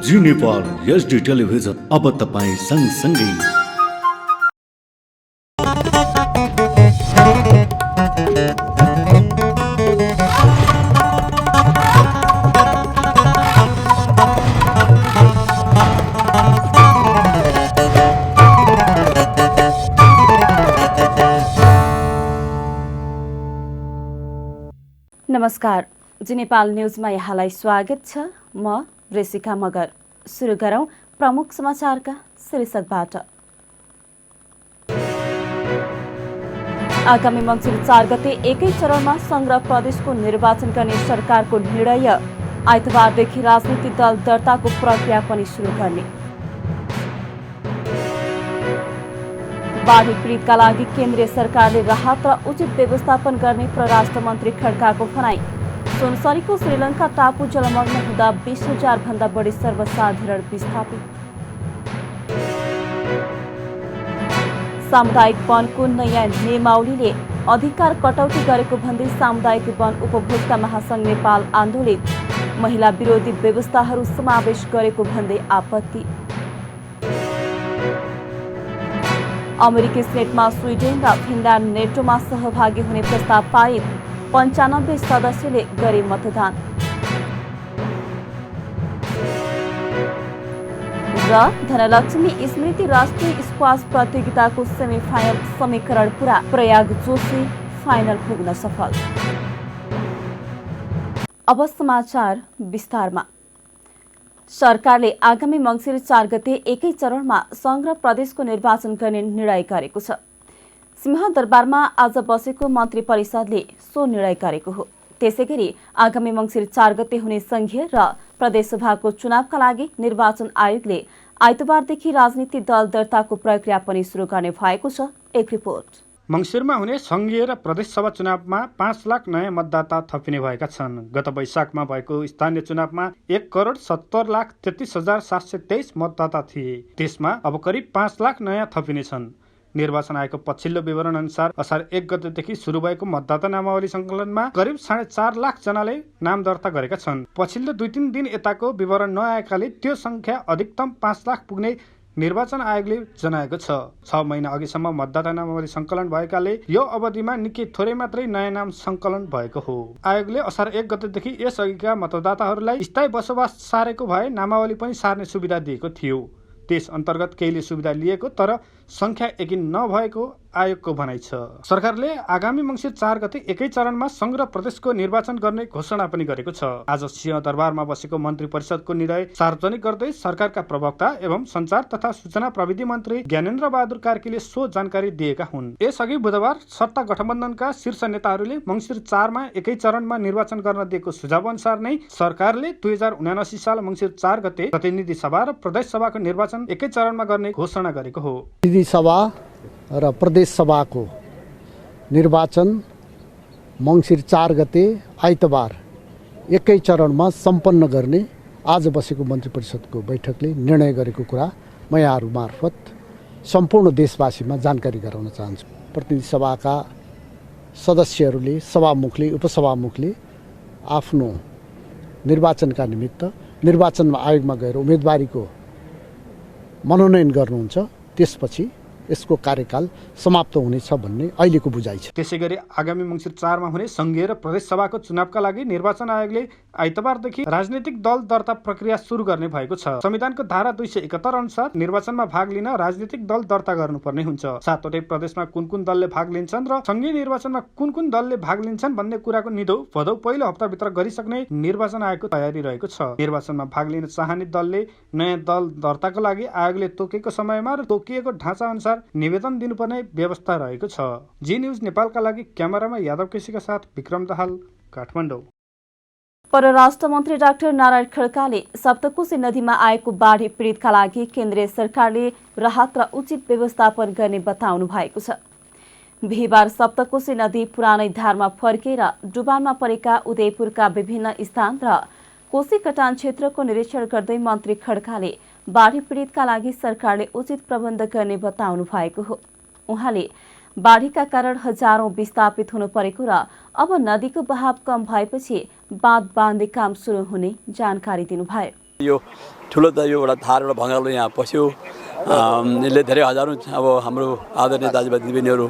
जी Nepal HD television अब तपाईँ सँगसँगै। नमस्कार, जी नेपाल न्युजमा यहाँलाई स्वागत छ। म ऋषिका मगर। सुरु गरौं प्रमुख समाचारका शीर्षकबाट। आगामी मङ्सिर 4 गते एकै चरणमा संघ र प्रदेशको निर्वाचन गर्ने सरकारको निर्णय। आइतबारदेखि राजनीतिक दल दर्ताको प्रक्रिया पनि सुरु गर्ने। बाढी पीडितका लागि केन्द्रीय सरकारले राहत र उचित व्यवस्थापन गर्ने परराष्ट्र मन्त्री खड्काको भनाई। सुनसरीको श्रीलङ्का टापु जलमग्न हुँदा 20,000 भन्दा बढी सर्वसाधारण विस्थापित। सामुदायिक वनको नयाँ नियमावलीले अधिकार कटौती गरेको भन्दै सामुदायिक वन उपभोक्ता महासंघ नेपाल आन्दोलित। महिला विरोधी व्यवस्थाहरू समावेश गरेको भन्दै आपत्ति। अमेरिकी सेनेटमा स्विडेन र फिनल्यान्ड नेटोमा सहभागी हुने प्रस्ताव पारित। 95 सदस्यले गरे मतदान। र धनलक्ष्मी स्मृति राष्ट्रिय स्क्वास प्रतियोगिताको सेमिफाइनल समीकरण पुरा। प्रयाग जोशी फाइनल पुग्न सफल। अब समाचार विस्तारमा। सरकारले आगामी मङ्सिर 4 गते एकै चरणमा संघ र प्रदेशको निर्वाचन गर्ने निर्णय गरेको छ। सिंहदरबारमा आज बसेको मन्त्री परिषदले सो निर्णय गरेको हो। त्यसैगरी आगामी मङ्सिर 4 गते हुने संघीय र प्रदेशसभाको चुनावका लागि निर्वाचन आयोगले आइतबारदेखि राजनीतिक दल दर्ताको प्रक्रिया पनि सुरु गर्ने भएको छ। एक रिपोर्ट। मङ्सिरमा हुने संघीय र प्रदेशसभा चुनावमा 5 लाख नयाँ मतदाता थपिने भएका छन्। गत वैशाखमा भएको स्थानीय चुनावमा 1,70,33,723 मतदाता थिए। त्यसमा अब करिब 5 लाख नयाँ थपिनेछन्। निर्वाचन आयोगको पछिल्लो विवरण अनुसार असार 1 गतेदेखि सुरु भएको मतदाता नामावली सङ्कलनमा करिब 4.5 लाख जनाले नाम दर्ता गरेका छन्। पछिल्लो 2-3 दिन यताको विवरण नआएकाले त्यो संख्या अधिकतम 5 लाख पुग्ने निर्वाचन आयोगले जनाएको छ। 6 महिना अघिसम्म मतदाता नामावली सङ्कलन भएकाले यो अवधिमा निकै थोरै मात्रै नयाँ नाम सङ्कलन भएको हो। आयोगले असार 1 गतेदेखि यसअघिका मतदाताहरूलाई स्थायी बसोबास सारेको भए नामावली पनि सार्ने सुविधा दिएको थियो। त्यस अन्तर्गत केहीले सुविधा लिएको तर संख्या यकिन नभएको आयोगको भनाइ छ। सरकारले आगामी मङ्सिर 4 गते एकै चरणमा संघ र प्रदेशको निर्वाचन गर्ने घोषणा पनि गरेको छ। आज सिंहदरबारमा बसेको मन्त्री परिषदको निर्णय सार्वजनिक गर्दै सरकारका प्रवक्ता एवं सञ्चार तथा सूचना प्रविधि मन्त्री ज्ञानेन्द्र बहादुर कार्कीले सो जानकारी दिएका हुन्। यसअघि बुधबार सत्ता गठबन्धनका शीर्ष नेताहरूले मङ्सिर 4 मा एकै चरणमा निर्वाचन गर्न दिएको सुझाव अनुसार नै सरकारले 2079 साल मङ्सिर 4 गते प्रतिनिधि सभा र प्रदेश सभाको निर्वाचन एकै चरणमा गर्ने घोषणा गरेको हो। प्रतिनिधि सभा र प्रदेश सभाको निर्वाचन मङ्सिर 4 गते आइतबार एकै चरणमा सम्पन्न गर्ने आज बसेको मन्त्री परिषदको बैठकले निर्णय गरेको कुरा म यहाँहरू मार्फत सम्पूर्ण देशवासीमा जानकारी गराउन चाहन्छु। प्रतिनिधि सभाका सदस्यहरूले सभामुखले उपसभामुखले आफ्नो निर्वाचनका निमित्त निर्वाचन आयोगमा गएर उम्मेदवारीको मनोनयन गर्नुहुन्छ। त्यसपछि यसको कार्यकाल समाप्त हुनेछ भन्ने अहिलेको बुझाइ छ। त्यसैगरी आगामी मङ्सिर 4 मा हुने संघीय र प्रदेश सभाको चुनावका लागि निर्वाचन आयोगले आइतबारदेखि राजनीतिक दल दर्ता प्रक्रिया सुरु गर्ने भएको छ। संविधानको धारा 271 अनुसार निर्वाचनमा भाग लिन राजनीतिक दल दर्ता गर्नुपर्ने हुन्छ। 7वटै प्रदेशमा कुन दलले भाग लिन्छन् र संघीय निर्वाचनमा कुन दलले भाग लिन्छन् भन्ने कुराको निधो भदौ पहिलो हप्ताभित्र गरिसक्ने निर्वाचन आयोगको तयारी रहेको छ। निर्वाचनमा भाग लिन चाहने दलले नयाँ दल दर्ताको लागि आयोगले तोकेको समयमा र तोकिएको ढाँचा अनुसार निवेदन दिनुपर्ने व्यवस्था रहेको छ। जी न्युज नेपालका लागि क्यामेरामा यादव केसीका साथ विक्रम दाहाल, काठमाडौँ। परराष्ट्र मन्त्री डाक्टर नारायण खड्काले सप्तकोशी नदीमा आएको बाढी पीडितका लागि केन्द्रीय सरकारले राहत र उचित व्यवस्थापन गर्ने बताउनु भएको छ। बिहिबार सप्तकोशी नदी पुरानै धारमा फर्केर डुबानमा परेका उदयपुरका विभिन्न स्थान र कोशी कटान क्षेत्रको निरीक्षण गर्दै मन्त्री खड्काले बाढी पीडितका लागि सरकारले उचित प्रबन्ध गर्ने बताउनु भएको हो। उहाँले बाढीका कारण हजारौं विस्थापित हुनु परेको र अब नदीको बहाव कम भएपछि बाँध बाँध्ने काम सुरु हुने जानकारी दिनुभयो। यो ठुलो त यो एउटा धार एउटा भँगालो यहाँ पस्यो। यसले धेरै हजारौँ अब हाम्रो आदरणीय दाजुभाइ दिदीबहिनीहरू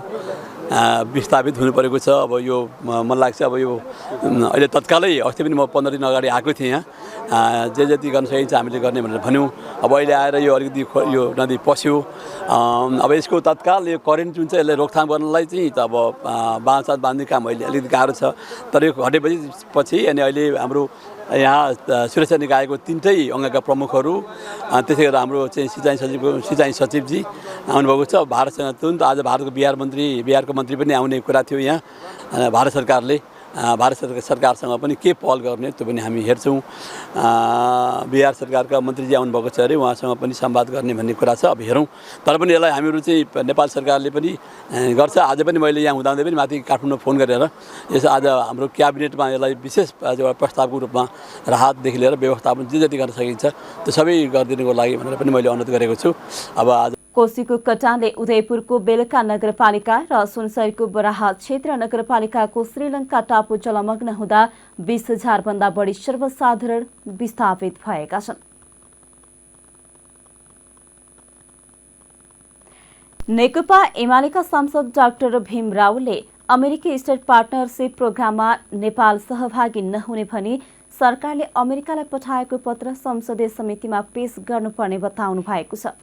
विस्थापित हुनु परेको छ। अब यो मलाई लाग्छ अब यो अहिले तत्कालै अस्ति पनि म 15 दिन अगाडि आएको थिएँ यहाँ। जे जति गर्न सकिन्छ हामीले गर्ने भनेर भन्यौँ। अब अहिले आएर यो अलिकति यो नदी पस्यो। अब यसको तत्काल यो करेन्ट जुन चाहिँ यसले रोकथाम गर्नलाई चाहिँ त अब बाँधसाथ बाँध्ने काम अहिले अलिकति गाह्रो छ। तर यो हटेपछि अनि अहिले हाम्रो यहाँ सुरक्षा निकायको 3टै अङ्गका प्रमुखहरू त्यसै गरेर हाम्रो चाहिँ सिँचाइ सचिवजी आउनुभएको छ। भारतसँग तुरन्त आज भारतको बिहारको मन्त्री पनि आउने कुरा थियो यहाँ। भारत सरकारसँग पनि के पहल गर्ने त्यो पनि हामी हेर्छौँ। बिहार सरकारका मन्त्रीजी आउनुभएको छ अरे, उहाँसँग पनि संवाद गर्ने भन्ने कुरा छ। अब हेरौँ। तर पनि यसलाई हामीहरू चाहिँ नेपाल सरकारले पनि गर्छ। आज पनि मैले यहाँ हुँदाहुँदै पनि माथि काठमाडौँ फोन गरेर यसो आज हाम्रो क्याबिनेटमा यसलाई विशेष प्रस्तावको रूपमा राहतदेखि लिएर व्यवस्थापन जे जति गर्न सकिन्छ त्यो सबै गरिदिनुको लागि भनेर पनि मैले अनुरोध गरेको छु। अब आज कोसीको कटानले उदयपुरको बेलका नगरपालिका र सुनसरीको बराहा क्षेत्र नगरपालिकाको श्रीलङ्का टापु जलमग्न हुँदा 20,000 भन्दा बढी सर्वसाधारण विस्थापित भएका छन्। नेकपा एमालेका सांसद डाक्टर भीम रावलले अमेरिकी स्टेट पार्टनरशिप प्रोग्राममा नेपाल सहभागी नहुने भनी सरकारले अमेरिकालाई पठाएको पत्र संसदीय समितिमा पेश गर्नुपर्ने बताउनु भएको छ।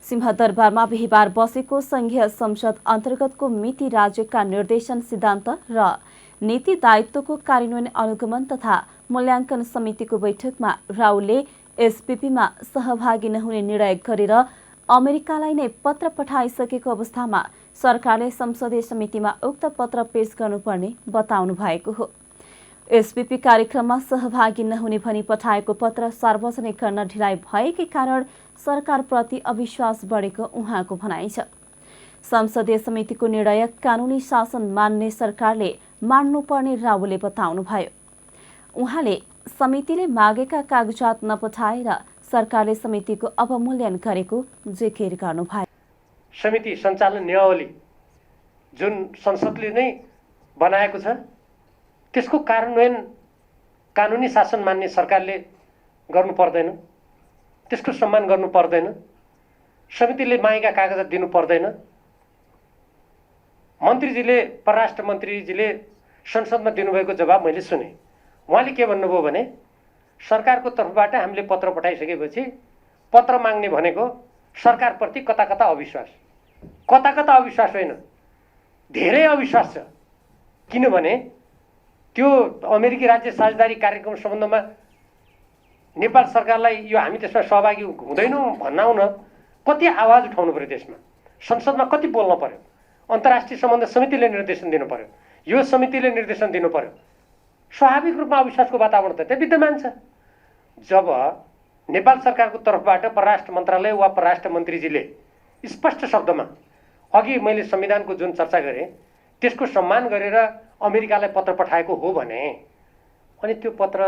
सिंहदरबारमा बिहिबार बसेको संघीय संसद अन्तर्गतको मिति राज्यका निर्देशन सिद्धान्त र नीति दायित्वको कार्यान्वयन अनुगमन तथा मूल्याङ्कन समितिको बैठकमा रावलले एसपीपीमा सहभागी नहुने निर्णय गरेर अमेरिकालाई नै पत्र पठाइसकेको अवस्थामा सरकारले संसदीय समितिमा उक्त पत्र पेश गर्नुपर्ने बताउनु भएको हो। एसपीपी कार्यक्रममा सहभागी नहुने भनी पठाएको पत्र सार्वजनिक गर्न ढिलाइ भएकै कारण सरकारप्रति अविश्वास बढेको उहाँको भनाइ छ। संसदीय समितिको निर्णय कानूनी शासन मान्ने सरकारले मान्नुपर्ने रावलले बताउनुभयो। उहाँले समितिले मागेका कागजात नपठाएर सरकारले समितिको अवमूल्यन गरेको जिकिर गर्नुभयो। समिति सञ्चालन नियमावली जुन संसदले नै बनाएको छ त्यसको कार्यान्वयन कानुनी शासन मान्ने सरकारले गर्नु पर्दैन, त्यसको सम्मान गर्नु पर्दैन, समितिले मागेका कागजात दिनु पर्दैन। मन्त्रीजीले परराष्ट्र मन्त्रीजीले संसदमा दिनुभएको जवाब मैले सुने। उहाँले के भन्नुभयो भने सरकारको तर्फबाट हामीले पत्र पठाइसकेपछि पत्र माग्ने भनेको सरकारप्रति कता कता अविश्वास होइन, धेरै अविश्वास छ। किनभने त्यो अमेरिकी राज्य साझेदारी कार्यक्रम सम्बन्धमा नेपाल सरकारलाई यो हामी त्यसमा सहभागी हुँदैनौँ भन्नाउन कति आवाज उठाउनु पर्यो, देशमा संसदमा कति बोल्न पर्यो, अन्तर्राष्ट्रिय सम्बन्ध समितिले निर्देशन दिनु पर्यो, यो समितिले निर्देशन दिनु पर्यो। स्वाभाविक रूपमा अविश्वासको वातावरण त त्यहाँ विद्यमान छ। जब नेपाल सरकारको तर्फबाट परराष्ट्र मन्त्रालय वा परराष्ट्र मन्त्रीजीले स्पष्ट शब्दमा अघि मैले संविधानको जुन चर्चा गरेँ त्यसको सम्मान गरेर अमेरिकालाई पत्र पठाएको हो भने अनि त्यो पत्र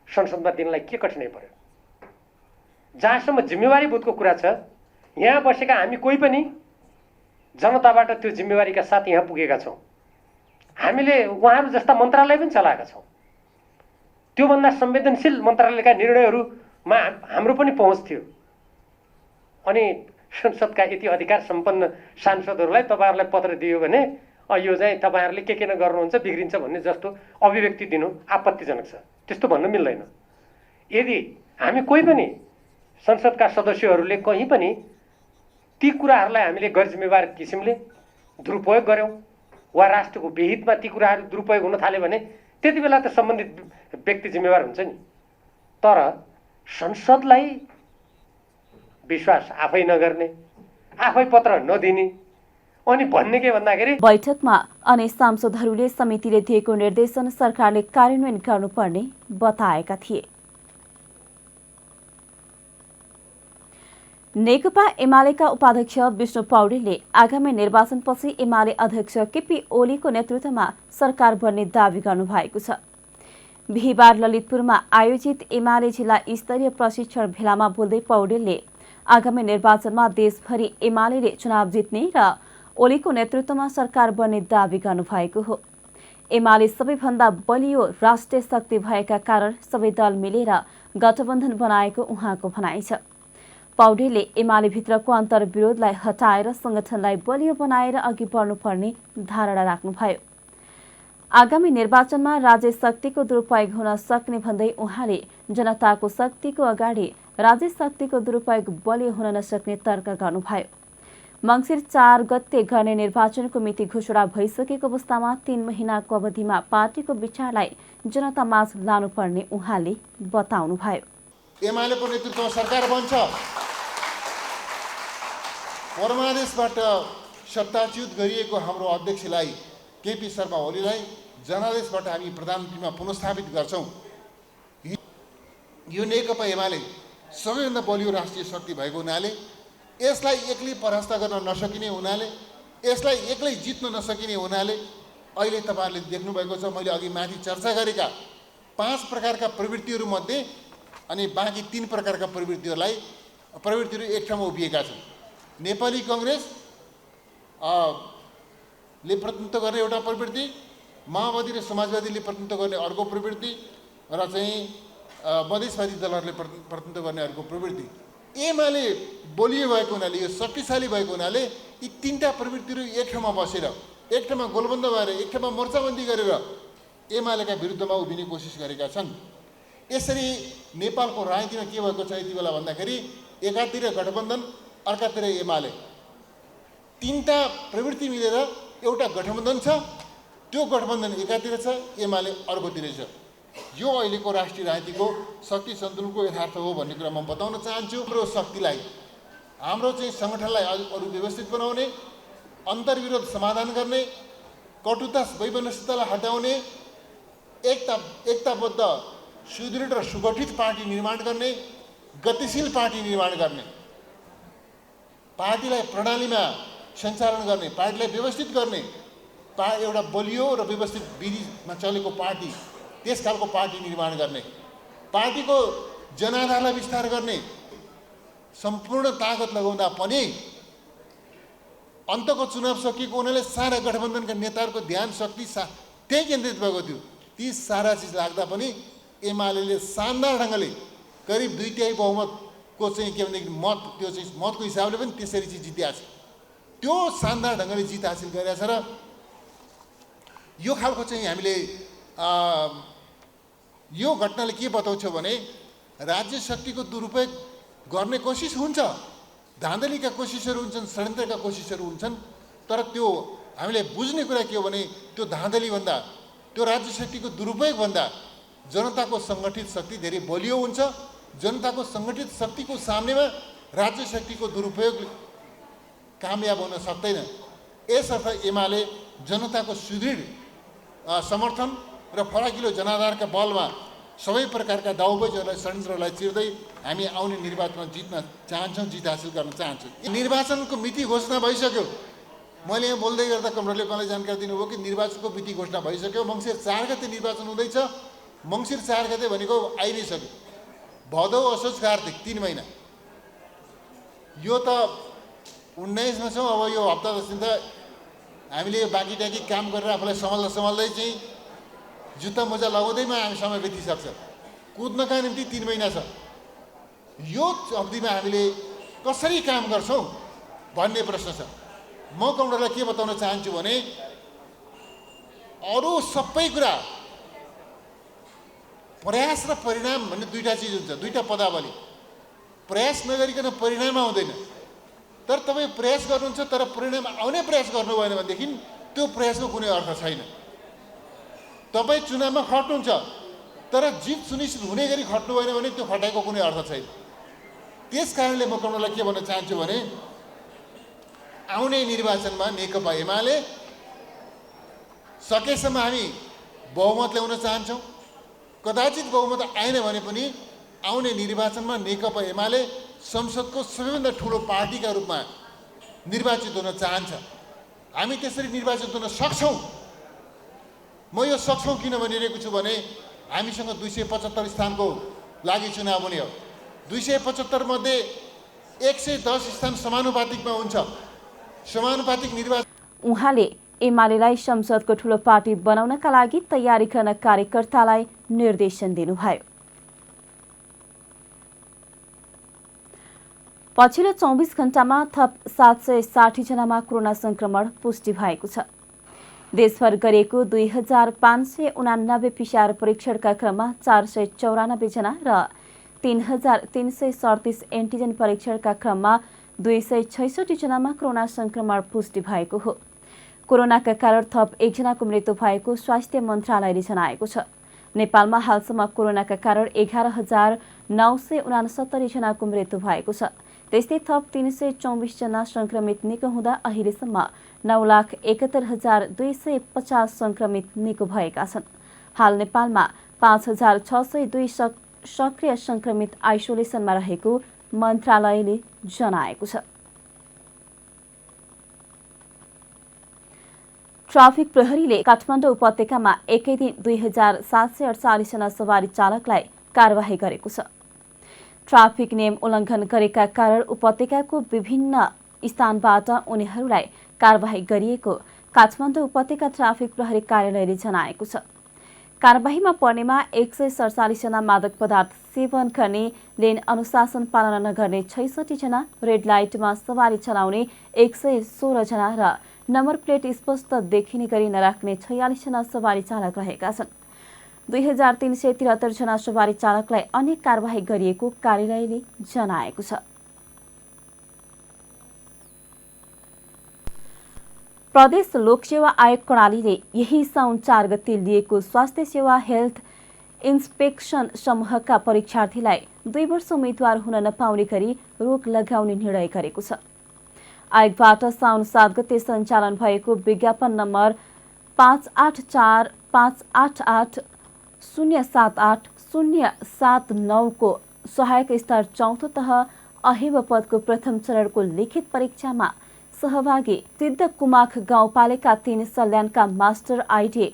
संसदमा दिनलाई के कठिनाइ पर्यो? जहाँसम्म जिम्मेवारी बोधको कुरा छ, यहाँ बसेका हामी कोही पनि जनताबाट त्यो जिम्मेवारीका साथ यहाँ पुगेका छौँ। हामीले उहाँहरू जस्ता मन्त्रालय पनि चलाएका छौँ। त्योभन्दा संवेदनशील मन्त्रालयका निर्णयहरूमा हाम्रो पनि पहुँच थियो। अनि संसदका यति अधिकार सम्पन्न सांसदहरूलाई तपाईँहरूलाई पत्र दियो भने यो चाहिँ तपाईँहरूले के न गर्नुहुन्छ बिग्रिन्छ भन्ने जस्तो अभिव्यक्ति दिनु आपत्तिजनक छ। त्यस्तो भन्न मिल्दैन। यदि हामी कोही पनि संसदका सदस्यहरूले कहीँ पनि ती कुराहरूलाई हामीले गैर जिम्मेवार किसिमले दुरुपयोग गर्यौँ वा राष्ट्रको विहितमा ती कुराहरू दुरुपयोग हुन थाल्यो भने त्यति बेला त सम्बन्धित व्यक्ति जिम्मेवार हुन्छ नि। तर संसदलाई विश्वास आफै नगर्ने, आफै पत्र नदिने अनि भन्ने के भन्दाखेरि बैठकमा अन्य सांसदहरूले समितिले दिएको निर्देशन सरकारले कार्यान्वयन गर्नुपर्ने बताएका थिए। नेकपा एमालेका उपाध्यक्ष विष्णु पौडेलले आगामी निर्वाचनपछि एमाले अध्यक्ष केपी ओलीको नेतृत्वमा सरकार बन्ने दावी गर्नुभएको छ। बिहिबार ललितपुरमा आयोजित एमाले जिल्ला स्तरीय प्रशिक्षण भेलामा बोल्दै पौडेलले आगामी निर्वाचनमा देशभरि एमाले चुनाव जित्ने र ओलीको नेतृत्वमा सरकार बन्ने दावी गर्नुभएको हो। एमाले सबैभन्दा बलियो राष्ट्रिय शक्ति भएका कारण सबै दल मिलेर गठबन्धन बनाएको उहाँको भनाइ छ। पौडेलले एमालेभित्रको अन्तर्विरोधलाई हटाएर संगठनलाई बलियो बनाएर अघि बढ्नुपर्ने धारणा राख्नुभयो। आगामी निर्वाचनमा राज्य शक्तिको दुरुपयोग हुन सक्ने भन्दै उहाँले जनताको शक्तिको अगाडि राज्य शक्तिको दुरुपयोग बलियो हुन नसक्ने तर्क गर्नुभयो। मङ्सिर 4 गते गर्ने निर्वाचनको मिति घोषणा भइसकेको अवस्थामा 3 महिनाको अवधिमा पार्टीको विचारलाई जनतामाझ लानुपर्ने उहाँले बताउनुभयो। एमालेको नेतृत्वमा सरकार बन्छ, परमादेशबाट सत्ताच्युत गरिएको हाम्रो अध्यक्षलाई केपी शर्मा ओलीलाई जनादेशबाट हामी प्रधानमन्त्रीमा पुनर्स्थापित गर्छौँ। यो नेकपा एमाले सबैभन्दा बलियो राष्ट्रिय शक्ति भएको हुनाले, यसलाई एक्लै परास्त गर्न नसकिने हुनाले, यसलाई एक्लै जित्न नसकिने हुनाले अहिले तपाईँहरूले देख्नुभएको छ, मैले अघि माथि चर्चा गरेका 5 प्रकारका प्रवृत्तिहरूमध्ये अनि बाँकी 3 प्रकारका प्रवृत्तिहरू एक ठाउँमा उभिएका छन्। नेपाली कङ्ग्रेस ले प्रतिनिधित्व गर्ने एउटा प्रवृत्ति, माओवादी र समाजवादीले प्रतिनिधित्व गर्ने अर्को प्रवृत्ति र चाहिँ मधेसवादी दलहरूले प्रतिनिधित्व गर्ने अर्को प्रवृत्ति। एमाले बलियो भएको हुनाले, यो शक्तिशाली भएको हुनाले यी 3टा प्रवृत्तिहरू एक ठाउँमा बसेर, एक ठाउँमा गोलबन्द भएर, एक ठाउँमा मोर्चाबन्दी गरेर एमालेका विरुद्धमा उभिने कोसिस गरेका छन्। यसरी नेपालको राजनीतिमा के भएको छ यति बेला भन्दाखेरि, एकातिर गठबन्धन, अर्कातिर एमाले, 3टा प्रवृत्ति मिलेर एउटा गठबन्धन छ। त्यो गठबन्धन एकातिर छ, एमाले अर्कोतिर छ। यो अहिलेको राष्ट्रिय राजनीतिको शक्ति सन्तुलनको यथार्थ हो भन्ने कुरा म बताउन चाहन्छु। हाम्रो शक्तिलाई, हाम्रो चाहिँ सङ्गठनलाई अरू व्यवस्थित बनाउने, अन्तर्विरोध समाधान गर्ने, कटुता वैमनस्यतालाई हटाउने, एकताबद्ध सुदृढ र सुगठित पार्टी निर्माण गर्ने, गतिशील पार्टी निर्माण गर्ने, पार्टीलाई प्रणालीमा सञ्चालन गर्ने, पार्टीलाई व्यवस्थित गर्ने, एउटा बलियो र व्यवस्थित विधिमा चलेको पार्टी, त्यस खालको पार्टी निर्माण गर्ने, पार्टीको जनाधारलाई विस्तार गर्ने, सम्पूर्ण ताकत लगाउँदा पनि अन्तको चुनाव सकिएको हुनाले सारा गठबन्धनका नेताहरूको ध्यान शक्ति त्यही केन्द्रित भएको थियो। ती सारा चिज लाग्दा पनि एमाले शानदार ढङ्गले करिब 2/3 बहुमतको चाहिँ के भनेदेखि मत, त्यो चाहिँ मतको हिसाबले पनि त्यसरी चाहिँ जित्या छ। त्यो शानदार ढङ्गले जित हासिल गरेछ र यो खालको चाहिँ हामीले यो घटनाले के बताउँछ भने राज्य शक्तिको दुरुपयोग गर्ने कोसिस हुन्छ, धाँधलीका कोसिसहरू हुन्छन्, षड्यन्त्रका कोसिसहरू हुन्छन्। तर त्यो हामीले बुझ्ने कुरा के हो भने त्यो धाँधलीभन्दा, त्यो राज्य शक्तिको दुरुपयोगभन्दा जनताको सङ्गठित शक्ति धेरै बलियो हुन्छ। जनताको सङ्गठित शक्तिको सामनेमा राज्य शक्तिको दुरुपयोग कामयाब हुन सक्दैन। यसर्थ एमाले जनताको सुदृढ समर्थन र फराकिलो जनाधारका बलमा सबै प्रकारका दाउबेजहरूलाई, षड्यन्त्रहरूलाई चिर्दै हामी आउने निर्वाचनमा जित्न चाहन्छौँ, जित हासिल गर्न चाहन्छौँ। निर्वाचनको मिति घोषणा भइसक्यो। मैले यहाँ बोल्दै गर्दा कमरेडले मलाई जानकारी दिनुभयो कि निर्वाचनको मिति घोषणा भइसक्यो। मङ्सिर 4 गते निर्वाचन हुँदैछ। मङ्सिर 4 गते भनेको आइ नै सक्यो। भदौ, असोज, कार्तिक 3 महिना। यो त 19मा छौँ। अब यो हप्ता 10 दिन त हामीले यो बाँकी टाँकी काम गरेर आफूलाई सम्हाल्दै चाहिँ जुत्ता मोजा लगाउँदैमा हामी समय बितिसक्छ। कुद्नका निम्ति 3 महिना छ। यो अवधिमा हामीले कसरी काम गर्छौँ भन्ने प्रश्न छ। म कमरेडलाई के बताउन चाहन्छु भने अरू सबै कुरा प्रयास र परिणाम भन्ने 2टा चिज हुन्छ, 2टा पदावली। प्रयास नगरिकन परिणाम आउँदैन। तर तपाईँ प्रयास गर्नुहुन्छ तर परिणाम आउने प्रयास गर्नु भएन भनेदेखि त्यो प्रयासको कुनै अर्थ छैन। तपाईँ चुनावमा खट्नुहुन्छ तर जित सुनिश्चित हुने गरी खट्नु भएन भने त्यो खटाइको कुनै अर्थ छैन। त्यस कारणले म कमरेडलाई के भन्न चाहन्छु भने आउने निर्वाचनमा नेकपा एमाले सकेसम्म हामी बहुमत ल्याउन चाहन्छौँ। कदाचित बहुमत आएन भने पनि आउने निर्वाचनमा नेकपा एमाले संसदको सबैभन्दा ठुलो पार्टीका रूपमा निर्वाचित हुन चाहन्छ। हामी त्यसरी निर्वाचित हुन सक्छौँ। म यो सक्छौँ किन भनिरहेको छु भने हामीसँग 275 स्थानको लागि चुनाव हुने हो। 275 मध्ये 110 स्थान समानुपातिकमा हुन्छ। समानुपातिक निर्वाचन उहाँले एमालेलाई संसदको ठूलो पार्टी बनाउनका लागि तयारी गर्न कार्यकर्तालाई निर्देशन दिनुभयो। पछिल्लो 24 घण्टामा थप 760 जनामा कोरोना संक्रमण पुष्टि भएको छ। देशभर गरिएको 2589 PCR परीक्षणका क्रममा 494 जना र 3337 एन्टिजन परीक्षणका क्रममा 266 जनामा कोरोना संक्रमण पुष्टि भएको हो। कोरोनाका कारण थप 1 जनाको मृत्यु भएको स्वास्थ्य मन्त्रालयले जनाएको छ। नेपालमा हालसम्म कोरोनाका कारण 11,969 जनाको मृत्यु भएको छ। त्यस्तै थप 324 जना संक्रमित निको हुँदा अहिलेसम्म 9,71,250 संक्रमित निको भएका छन्। हाल नेपालमा 5,602 सक्रिय संक्रमित आइसोलेसनमा रहेको मन्त्रालयले जनाएको छ। ट्राफिक प्रहरीले काठमाडौँ उपत्यकामा एकै दिन 2,748 जना सवारी चालकलाई कारबाही गरेको छ। ट्राफिक नियम उल्लङ्घन गरेका कारण उपत्यकाको विभिन्न स्थानबाट उनीहरूलाई कारबाही गरिएको काठमाडौँ उपत्यका ट्राफिक प्रहरी कार्यालयले जनाएको छ। कारबाहीमा पर्नेमा 147 जना मादक पदार्थ सेवन गर्ने, लेन अनुशासन पालना नगर्ने 66 जना, रेड लाइटमा सवारी चलाउने 116 जना र नम्बर प्लेट स्पष्ट देखिने गरी नराख्ने 46 जना सवारी चालक रहेका छन्। 2373 जना सवारी चालकलाई अन्य कारबाही गरिएको कार्यालयले जनाएको छ। प्रदेश लोकसेवा आयोग कर्णालीले यही साउन 4 गते लिएको स्वास्थ्य सेवा हेल्थ इन्स्पेक्सन समूहका परीक्षार्थीलाई 2 वर्ष उम्मेद्वार हुन नपाउने गरी रोक लगाउने निर्णय गरेको छ। आयोगबाट साउन 7 गते सञ्चालन भएको विज्ञापन नम्बर 584588078079 को सहायक स्तर 4थो तह अहेब पदको प्रथम चरणको लिखित परीक्षामा सहभागी सिद्ध कुमाख गाउँपालिका 3 सल्यानका मास्टर आइडी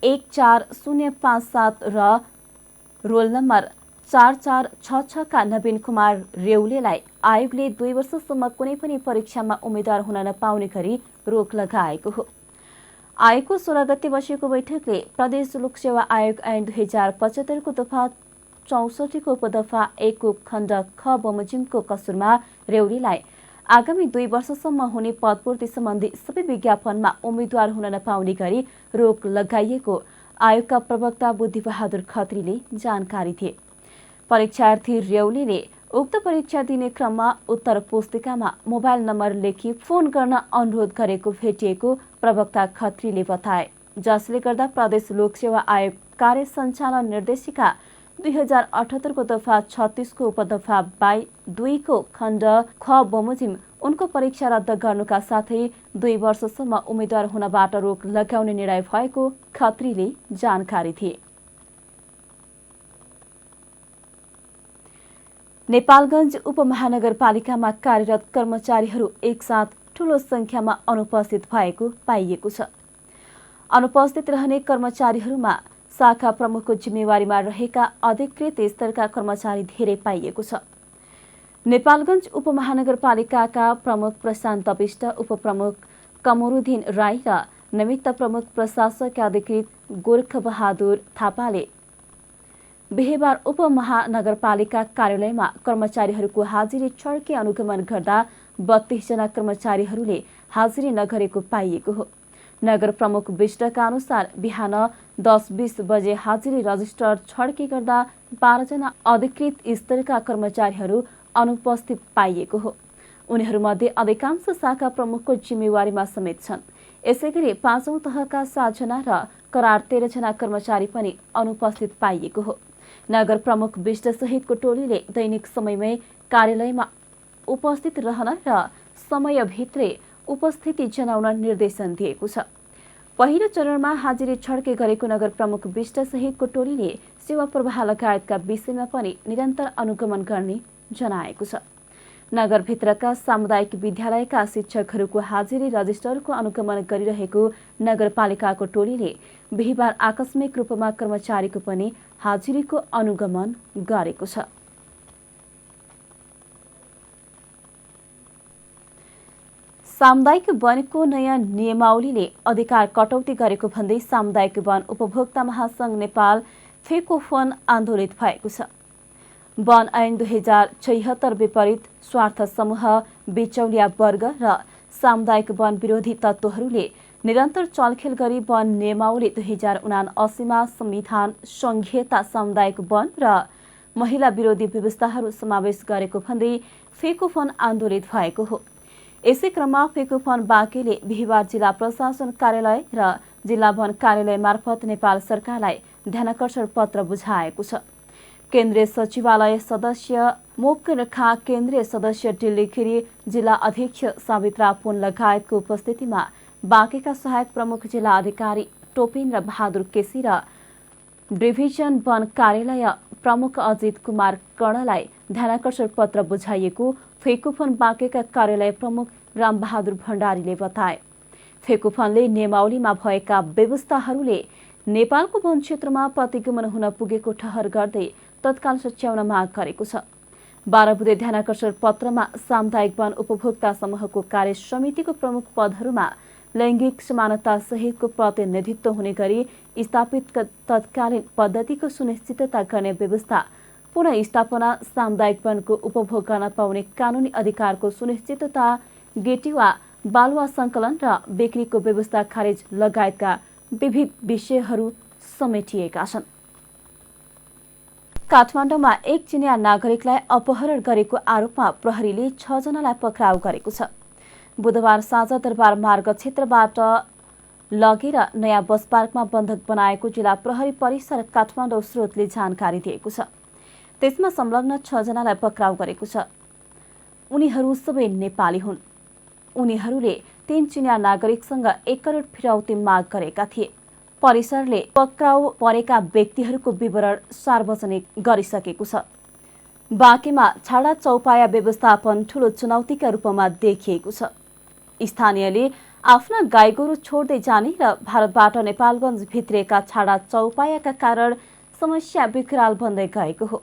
14057 र रोल नम्बर 4466 का नवीन कुमार रेउलेलाई आयोगले 2 वर्षसम्म कुनै पनि परीक्षामा उम्मेद्वार हुन नपाउने गरी रोक लगाएको हो। आयोगको 16 गते बसेको बैठकले प्रदेश लोकसेवा आयोग ऐन 2075 को दफा 64 को उपदफा 1 को खण्ड ख बमोजिमको कसुरमा रेउलीलाई आगामी 2 वर्षसम्म हुने पदपूर्ति सम्बन्धी सबै विज्ञापनमा उम्मेद्वार हुन नपाउने गरी रोक लगाइएको आयोगका प्रवक्ता बुद्धिबहादुर खत्रीले जानकारी दिए। परीक्षार्थी रेउलीले उक्त परीक्षा दिने क्रममा उत्तर पुस्तिकामा मोबाइल नम्बर लेखी फोन गर्न अनुरोध गरेको भेटिएको प्रवक्ता खत्रीले बताए, जसले गर्दा प्रदेश लोकसेवा आयोग कार्य सञ्चालन निर्देशिका 2078 को दफा 36 को उपदफा 2 को खण्ड ख बमोजिम उनको परीक्षा रद्द गर्नुका साथै 2 वर्षसम्म उम्मेद्वार हुनबाट रोक लगाउने निर्णय भएको खत्रीले जानकारी दिए। नेपालगञ्ज उपमहानगरपालिकामा कार्यरत कर्मचारीहरू एकसाथ ठूलो संख्यामा अनुपस्थित भएको पाइएको छ। अनुपस्थित रहने कर्मचारीहरूमा शाखा प्रमुखको जिम्मेवारीमा रहेका अधिकृत स्तरका कर्मचारी धेरै पाइएको छ। नेपालगञ्ज उपमहानगरपालिकाका प्रमुख प्रशान्त विष्ट, उपप्रमुख कमरुद्दिन राई र निमित्त प्रमुख प्रशासक अधिकृत गोर्खबहादुर थापाले बिहीबार उपमहानगरपालिका कार्यालयमा कर्मचारीहरूको हाजिरी छड्के अनुगमन गर्दा 32 जना कर्मचारीहरूले हाजिरी नगरेको पाइएको हो। नगर प्रमुख विष्टका अनुसार बिहान 10:20 बजे हाजिरी रजिस्टर छड्के गर्दा 12 जना अधिकृत स्तरका कर्मचारीहरू अनुपस्थित पाइएको हो। उनीहरूमध्ये अधिकांश शाखा प्रमुखको जिम्मेवारीमा समेत छन्। यसैगरी 5औं तहका 7 जना र करार 13 जना कर्मचारी पनि अनुपस्थित पाइएको हो। नगर प्रमुख विष्ट सहितको टोलीले दैनिक समयमै कार्यालयमा उपस्थित रहन र समयभित्रै उपस्थिति जनाउन निर्देशन दिएको छ। पहिलो चरणमा हाजिरी छड्के गरेको नगर प्रमुख विष्ट सहितको टोलीले सेवा प्रवाह लगायतका विषयमा पनि निरन्तर अनुगमन गर्ने जनाएको छ। नगरभित्रका सामुदायिक विद्यालयका शिक्षकहरूको हाजिरी रजिस्टरको अनुगमन गरिरहेको नगरपालिकाको टोलीले बिहीबार आकस्मिक रूपमा कर्मचारीको पनि हाजिरीको अनुगमन गरेको छ। सामुदायिक वनको नयाँ नियमावलीले अधिकार कटौती गरेको भन्दै सामुदायिक वन उपभोक्ता महासंघ नेपाल फेकोफोन आन्दोलित भएको छ। वन ऐन 2076 विपरीत स्वार्थ समूह, बिचौलिया वर्ग र सामुदायिक वन विरोधी तत्त्वहरूले निरन्तर चलखेल गरी वन नियमावली 2079 मा संविधान, संघीयता, सामुदायिक वन र महिला विरोधी व्यवस्थाहरू समावेश गरेको भन्दै फेकोफोन आन्दोलित भएको हो। यसै क्रममा फेकोफोन बाँकेले बिहीबार जिल्ला प्रशासन कार्यालय र जिल्ला वन कार्यालय मार्फत नेपाल सरकारलाई ध्यानाकर्षण पत्र बुझाएको छ। केन्द्रीय सचिवालय सदस्य मोक्केन खाँ, केन्द्रीय सदस्य डिल्लीगिरी, जिल्ला अध्यक्ष सावित्रा पुन लगायतको उपस्थितिमा बाँकेका सहायक प्रमुख जिल्ला अधिकारी टोपेन्द्र बहादुर केसी र डिभिजन वन कार्यालय प्रमुख अजित कुमार कर्णलाई ध्यानाकर्षण पत्र बुझाइएको फेकोफोन बाँकेका कार्यालय प्रमुख रामबहादुर भण्डारीले बताए। फेकोफोनले नियमावलीमा भएका व्यवस्थाहरूले नेपालको वन क्षेत्रमा प्रतिगमन हुन पुगेको ठहर गर्दै तत्काल सच्याउन माग गरेको छ। 12 बुँदे ध्यानाकर्षण पत्रमा सामुदायिक वन उपभोक्ता समूहको कार्य समितिको प्रमुख पदहरूमा लैङ्गिक समानता सहितको प्रतिनिधित्व हुने गरी स्थापित तत्कालीन पद्धतिको सुनिश्चितता गर्ने व्यवस्था, पुनः स्थापना, सामुदायिक वनको उपभोग गर्न पाउने कानूनी अधिकारको सुनिश्चितता, गेटी वा बालुवा सङ्कलन र बिक्रीको व्यवस्था खारेज लगायतका विविध विषयहरू समेटिएका छन्। काठमाडौँमा एक चिनिया नागरिकलाई अपहरण गरेको आरोपमा प्रहरीले 6 जनालाई पक्राउ गरेको छ। बुधबार साँझ दरबार मार्ग क्षेत्रबाट लगेर नयाँ बस पार्कमा बन्धक बनाएको जिल्ला प्रहरी परिसर काठमाडौँ स्रोतले जानकारी दिएको छ। त्यसमा संलग्न 6 जनालाई पक्राउ गरेको छ। उनीहरू सबै नेपाली हुन्। उनीहरूले 3 चिनिया नागरिकसँग 1 करोड फिरौती माग गरेका थिए। परिसरले पक्राउ परेका व्यक्तिहरूको विवरण सार्वजनिक गरिसकेको छ। बाँकेमा छाडा चौपाया व्यवस्थापन ठूलो चुनौतीका रूपमा देखिएको छ। स्थानीयले आफ्ना गाईगोरु छोड्दै जाने र भारतबाट नेपालगञ्ज भित्रिएका छाडा चौपायाका कारण समस्या विकराल बन्दै गएको हो।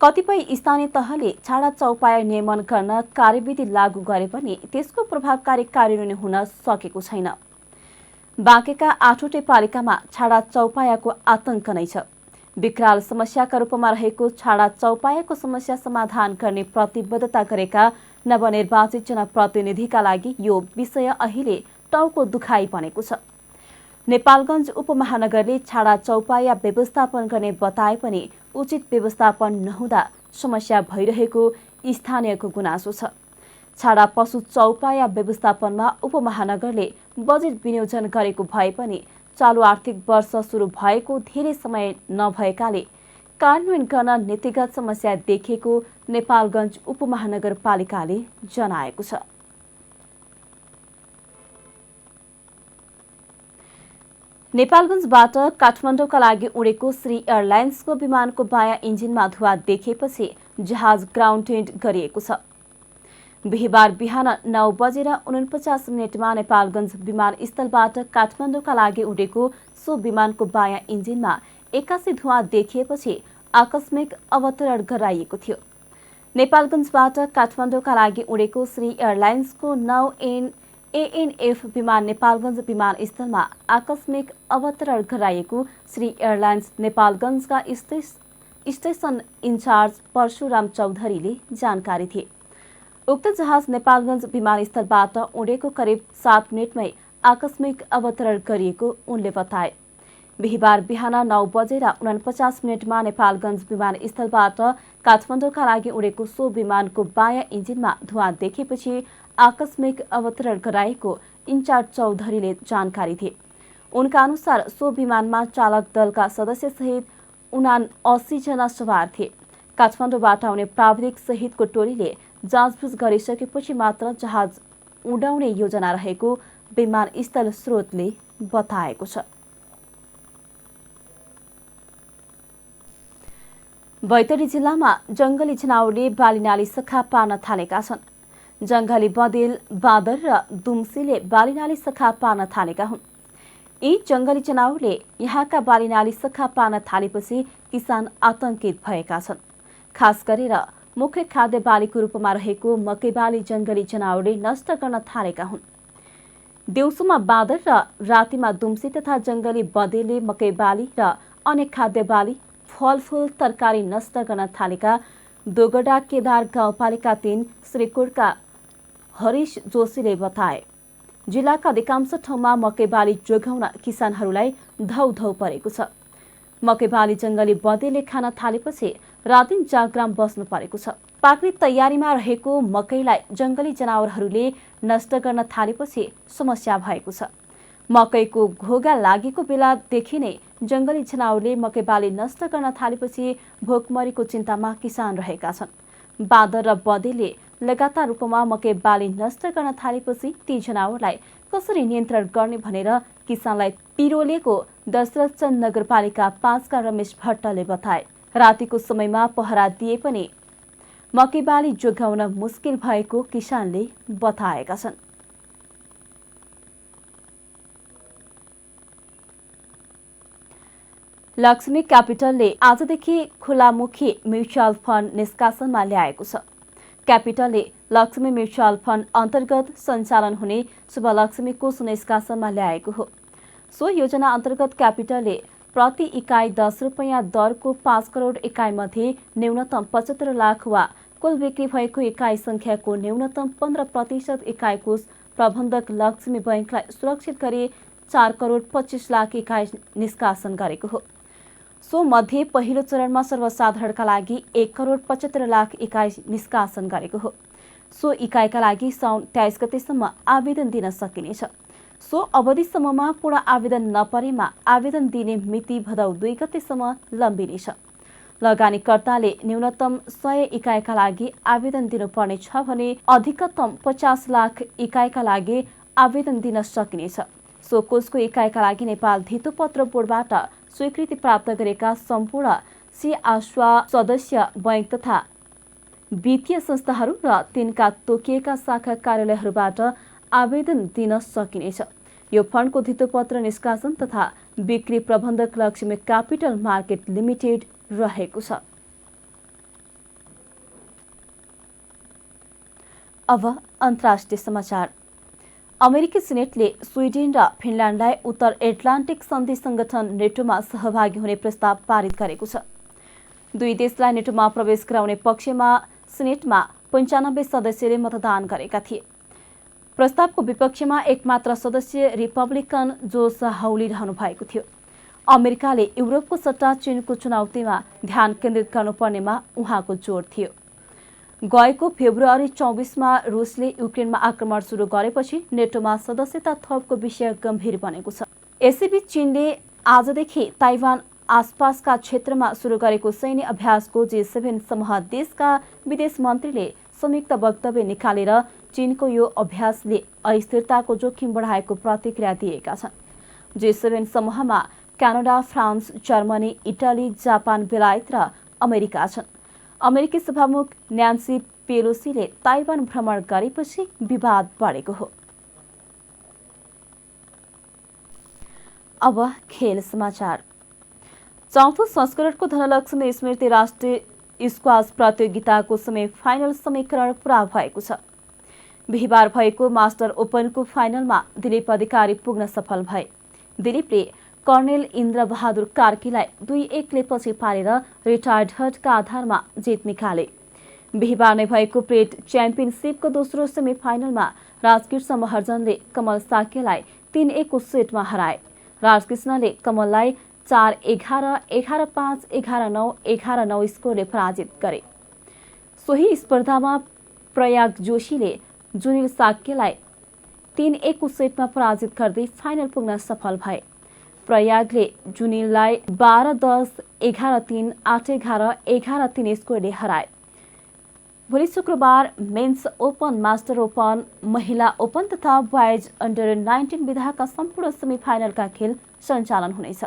कतिपय स्थानीय तहले छाडा चौपाया नियमन गर्न कार्यविधि लागू गरे पनि त्यसको प्रभावकारी कार्यान्वयन हुन सकेको छैन। बाँकेका 8वटै पालिकामा छाडा चौपायाको आतंक नै छ। विकराल समस्याका रूपमा रहेको छाडा चौपायाको समस्या समाधान गर्ने प्रतिबद्धता गरेका नवनिर्वाचित जनप्रतिनिधिका लागि यो विषय अहिले टाउको दुखाइ बनेको छ। नेपालगञ्ज उपमहानगरले छाडा चौपाया व्यवस्थापन गर्ने बताए पनि उचित व्यवस्थापन नहुँदा समस्या भइरहेको स्थानीयको गुनासो छ। छाडा पशु चौपाया व्यवस्थापनमा उपमहानगरले बजेट विनियोजन गरेको भए पनि चालु आर्थिक वर्ष सुरु भएको धेरै समय नभएकाले कार्यान्वयन गर्न नीतिगत समस्या देखिएको नेपालगञ्ज उपमहानगरपालिकाले जनाएको छ। नेपालगञ्जबाट काठमाडौँका लागि उडेको श्री एयरलाइन्सको विमानको बायाँ इन्जिनमा धुवा देखिएपछि जहाज ग्राउन्डेड गरिएको छ। बिहीबार बिहान 9:49 नेपालगञ्ज विमानस्थलबाट काठमाडौँका लागि उडेको सो विमानको बायाँ इन्जिनमा एक्कासी धुवा देखिएपछि आकस्मिक अवतरण गराइएको थियो। नेपालगञ्जबाट काठमाडौँका लागि उडेको श्री एयरलाइन्सको 9 ANF विमान नेपालगञ्ज विमानस्थलमा आकस्मिक अवतरण गराइएको श्री एयरलाइन्स नेपालगञ्जका स्टेसन इन्चार्ज परशुराम चौधरीले जानकारी दिए। उक्त जहाज नेपालगञ्ज विमानस्थलबाट उडेको करिब 7 मिनटमै आकस्मिक अवतरण गरिएको उनले बताए। बिहीबार बिहान 9:49 नेपालगञ्ज विमानस्थलबाट काठमाडौँका लागि उडेको सो विमानको बायाँ इन्जिनमा धुवा देखेपछि आकस्मिक अवतरण गराएको इन्चार्ज चौधरीले जानकारी दिए। उनका अनुसार सो विमानमा चालक दलका सदस्यसहित 79 जना सवार थिए। काठमाडौँबाट आउने प्राविधिक सहितको टोलीले जाँचबुझ गरिसकेपछि मात्र जहाज उडाउने योजना रहेको विमानस्थल स्रोतले बताएको छ। बैतडी जिल्लामा जंगली जनावरले बालीनाली सखा पार्न थालेका छन्। जंगली बँदेल, बाँदर र दुम्सीले बालीनाली सखा पार्न थालेका हुन्। यी जंगली जनावरले यहाँका बालीनाली सखा पार्न थालेपछि किसान आतंकित भएका छन्। खास गरेर मुख्य खाद्य बालीको रूपमा रहेको मकै बाली जंगली जनावरले नष्ट गर्न थालेका हुन्। दिउँसोमा बाँदर र रातिमा दुम्सी तथा जंगली बँदेलले मकै बाली र अन्य खाद्य बाली, फलफूल, तरकारी नष्ट गर्न थालेका दोगडा केदार गाउँपालिका 3 श्रीकोटका हरीश जोशीले बताए। जिल्लाका अधिकांश ठाउँमा मकै बाली जोगाउन किसानहरूलाई धौधौ परेको छ। मकै बाली जंगली बँदेलले खान थालेपछि रातदिन जागराम बस्नु परेको छ। पाक्ने तयारीमा रहेको मकैलाई जंगली जनावरहरूले नष्ट गर्न थालेपछि समस्या भएको छ। मकैको घोगा लागेको बेलादेखि नै जंगली जनावरले मकै बाली नष्ट गर्न थालेपछि भोकमरीको चिन्तामा किसान रहेका छन्। बाँदर र बँदेलले लगातार रूपमा मकै बाली नष्ट गर्न थालेपछि ती जनावरलाई कसरी नियन्त्रण गर्ने भनेर किसानलाई पिरोलेको दशरथचन्द नगरपालिका 5 का रमेश भट्टले बताए। रातिको समयमा पहरा दिए पनि मकै बाली जोगाउन मुस्किल भएको किसानले बताएका छन्। लक्ष्मी क्यापिटलले आजदेखि खुलामुखी म्युचुअल फन्ड निष्कासनमा ल्याएको छ। क्यापिटलले लक्ष्मी म्युचुअल फन्ड अन्तर्गत सञ्चालन हुने शुभलक्ष्मी कोष निष्कासनमा ल्याएको हो। सो योजना अन्तर्गत क्यापिटलले प्रति इकाइ 10 रुपैयाँ दरको 5 करोड इकाइ मध्ये न्यूनतम 75 लाख वा कुल बिक्री भएको इकाइ संख्याको न्यूनतम 15% इकाइ कोष प्रबन्धक लक्ष्मी बैंकलाई सुरक्षित गरी 4 करोड 25 लाख इकाइ निष्कासन गरेको हो। सो मध्ये पहिलो चरणमा सर्वसाधारणका लागि 1 करोड 75 लाख इकाइ निष्कासन गरेको हो। सो इकाइका लागि साउन 23 गतेसम्म आवेदन दिन सकिनेछ। सो अवधिसम्ममा पूर्ण आवेदन नपरेमा आवेदन दिने मिति भदौ 2 गतेसम्म लम्बिनेछ। लगानीकर्ताले न्यूनतम 100 इकाइका लागि आवेदन दिनुपर्नेछ भने अधिकतम 50 लाख इकाइका लागि आवेदन दिन सकिनेछ। सो कोषको इकाइका लागि नेपाल धितोपत्र बोर्डबाट स्वीकृति प्राप्त गरेका सम्पूर्ण सिआस्वा सदस्य बैंक तथा वित्तीय संस्थाहरू र तिनका तोकिएका शाखा कार्यालयहरूबाट आवेदन दिन सकिनेछ। यो फन्डको धितोपत्र निष्कासन तथा बिक्री प्रबन्धक लक्ष्मी क्यापिटल मार्केट लिमिटेड रहेको छ। अब अन्तर्राष्ट्रिय समाचार। अमेरिकी सिनेटले स्विडेन र फिनल्यान्डलाई उत्तर एटलान्टिक सन्धि संगठन नेटोमा सहभागी हुने प्रस्ताव पारित गरेको छ। दुई देशलाई नेटोमा प्रवेश गराउने पक्षमा सिनेटमा 95 सदस्यले मतदान गरेका थिए। प्रस्तावको विपक्षमा एकमात्र सदस्य रिपब्लिकन जोस हाउली रहनु भएको थियो। अमेरिकाले युरोपको सट्टा चीनको चुनौतीमा ध्यान केन्द्रित गर्नुपर्नेमा उहाँको जोड थियो। गएको फेब्रुअरी 24मा रुसले युक्रेनमा आक्रमण सुरु गरेपछि नेटोमा सदस्यता थपको विषय गम्भीर बनेको छ। यसैबीच चीनले आजदेखि ताइवान आसपासका क्षेत्रमा सुरु गरेको सैन्य अभ्यासको G7 समूह देशका विदेश मन्त्रीले संयुक्त वक्तव्य निकालेर चीनको यो अभ्यासले अस्थिरताको जोखिम बढाएको प्रतिक्रिया दिएका छन्। G7 समूहमा Canada, France, Germany, Italy, Japan, बेलायत र अमेरिका छन्। अमेरिकी सभामुख न्यान्सी पेलोसीले ताइवान भ्रमण गरेपछि विवाद बढेको हो। अब खेल समाचार। चौथो संस्करणको धनलक्ष्मी स्मृति राष्ट्रिय स्क्वास प्रतियोगिताको सेमिफाइनल समीकरण पूरा भएको छ। बिहिबार भएको मास्टर ओपनको फाइनलमा दिलीप अधिकारी पुग्न सफल भए। दिलीपले कर्णेल इन्द्र बहादुर कार्कीलाई 2-1 ले पछि पारेर रिटायर्ड हटका आधारमा जित निकाले। बिहिबार नै भएको प्लेट च्याम्पियनसिपको दोस्रो सेमिफाइनलमा राजकृष्ण महर्जनले कमल साक्यलाई 3-1 को सेटमा हराए। राजकृष्णले कमललाई 4-11, 11-5, 11-9, 11-9 स्कोरले पराजित गरे। सोही स्पर्धामा प्रयाग जोशीले जुनिल साक्यलाई 3-1 को सेटमा पराजित गर्दै फाइनल पुग्न सफल भए। प्रयागले जुनिललाई 12-10, 11-3, 8-11, 11-3 स्कोरले हराए। भोलि शुक्रबार मेन्स ओपन, मास्टर ओपन, महिला ओपन तथा बोइज अन्डर 19 विधाका सम्पूर्ण सेमिफाइनलका खेल सञ्चालन हुनेछ।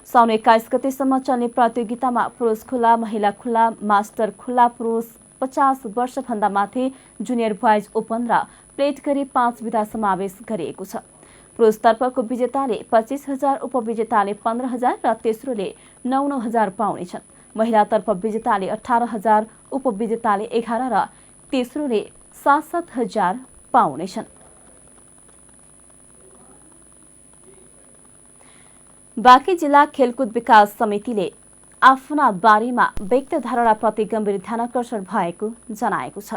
साउन 21 गतेसम्म चल्ने प्रतियोगितामा पुरुष खुल्ला, महिला खुल्ला, मास्टर खुल्ला, पुरुष 50 वर्षभन्दा माथि, जुनियर बोइज ओपन र प्लेट गरी 5 विधा समावेश गरिएको छ। पुरुषतर्फको विजेताले 25,000, उपविजेताले 15,000 र तेस्रोले 9,000 पाउनेछन्। महिलातर्फ विजेताले 18,000, उपविजेताले 11 र तेस्रोले 7,000 पाउनेछन्। बाँके जिल्ला खेलकुद विकास समितिले आफ्ना बारेमा व्यक्त धारणाप्रति गम्भीर ध्यानकर्षण भएको जनाएको छ।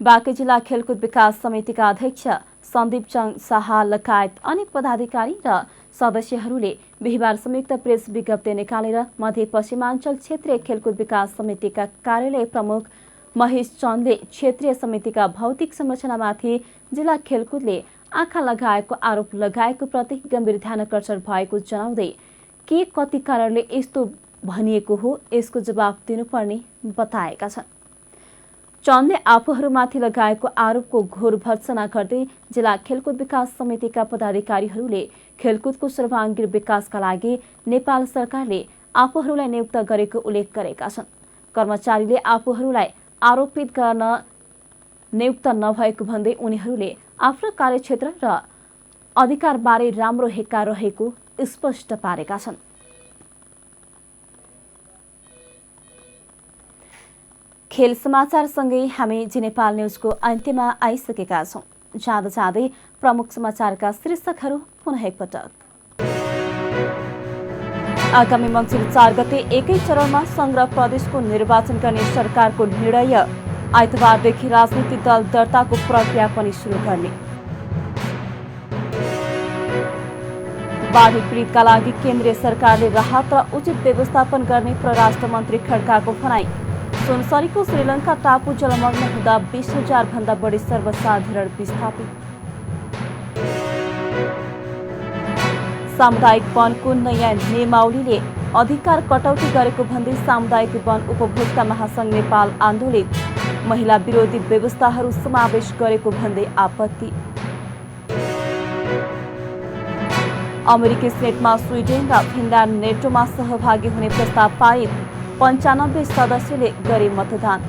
बाँके जिल्ला खेलकुद विकास समितिका अध्यक्ष सन्दीप चन्द शाह लगायत अन्य पदाधिकारी र सदस्यहरूले बिहिबार संयुक्त प्रेस विज्ञप्ति निकालेर मध्यपश्चिमाञ्चल क्षेत्रीय खेलकुद विकास समितिका कार्यालय प्रमुख महेश चन्दले क्षेत्रीय समितिका भौतिक संरचनामाथि जिल्ला खेलकुदले आँखा लगाएको आरोप लगाएको प्रति गम्भीर ध्यानकर्षण भएको जनाउँदै के कति कारणले यस्तो भनिएको हो यसको जवाब दिनुपर्ने बताएका छन्। चन्दले आफूहरूमाथि लगाएको आरोपको घोर भर्त्सना गर्दै जिल्ला खेलकुद विकास समितिका पदाधिकारीहरूले खेलकुदको सर्वाङ्गीण विकासका लागि नेपाल सरकारले आफूहरूलाई नियुक्त गरेको उल्लेख गरेका छन्। कर्मचारीले आफूहरूलाई आरोपित गर्न नियुक्त नभएको भन्दै उनीहरूले आफ्नो कार्यक्षेत्र र अधिकारबारे राम्रो हेक्का रहेको स्पष्ट पारेका छन्। खेल समाचारसँगै हामी जी नेपाल न्युजको अन्त्यमा आइसकेका छौं। जाँदा जाँदै प्रमुख समाचारका शीर्षकहरू पुनः एकपटक। आगामी मङ्सिर 4 गते एकै चरणमा संघ र प्रदेशको निर्वाचन गर्ने सरकारको निर्णय। आइतबारदेखि राजनीतिक दल दर्ताको प्रक्रिया पनि सुरु गर्ने। बाढी पीडितका लागि केन्द्रीय सरकारले राहत र उचित व्यवस्थापन गर्ने परराष्ट्र मन्त्री खड्काको भनाई। सुनसरीको श्रीलङ्का टापु जलमग्न हुँदा 20,000 भन्दा बढी सर्वसाधारण विस्थापित। सामुदायिक वनको नयाँ नियमावलीले अधिकार कटौती गरेको भन्दै सामुदायिक वन उपभोक्ता महासंघ नेपाल आन्दोलित। महिला विरोधी व्यवस्थाहरू समावेश गरेको भन्दै आपत्ति। अमेरिकी सेनेटमा स्विडेन र फिनल्यान्ड नेटोमा सहभागी हुने प्रस्ताव पारित। 95 सदस्यले गरे मतदान।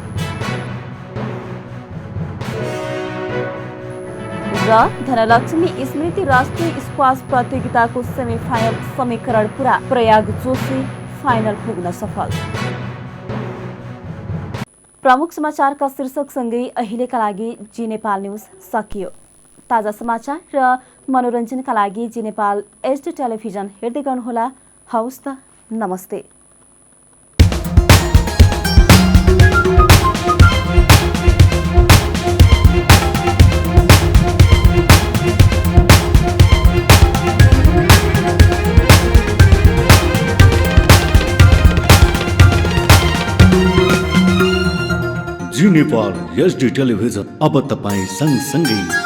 र धनलक्ष्मी स्मृति राष्ट्रिय स्क्वास प्रतियोगिताको सेमिफाइनल समीकरण पूरा। प्रयाग जोशी फाइनल पुग्न सफल। प्रमुख समाचारका शीर्षकसँगै अहिलेका लागि जी नेपाल न्युज सकियो। ताजा समाचार र मनोरञ्जनका लागि जी नेपाल HD टेलिभिजन हेर्दै गर्नुहोला। हवस् त, नमस्ते। जी नेपाल HD टेलिभिजन अब तपाईँ सँगसँगै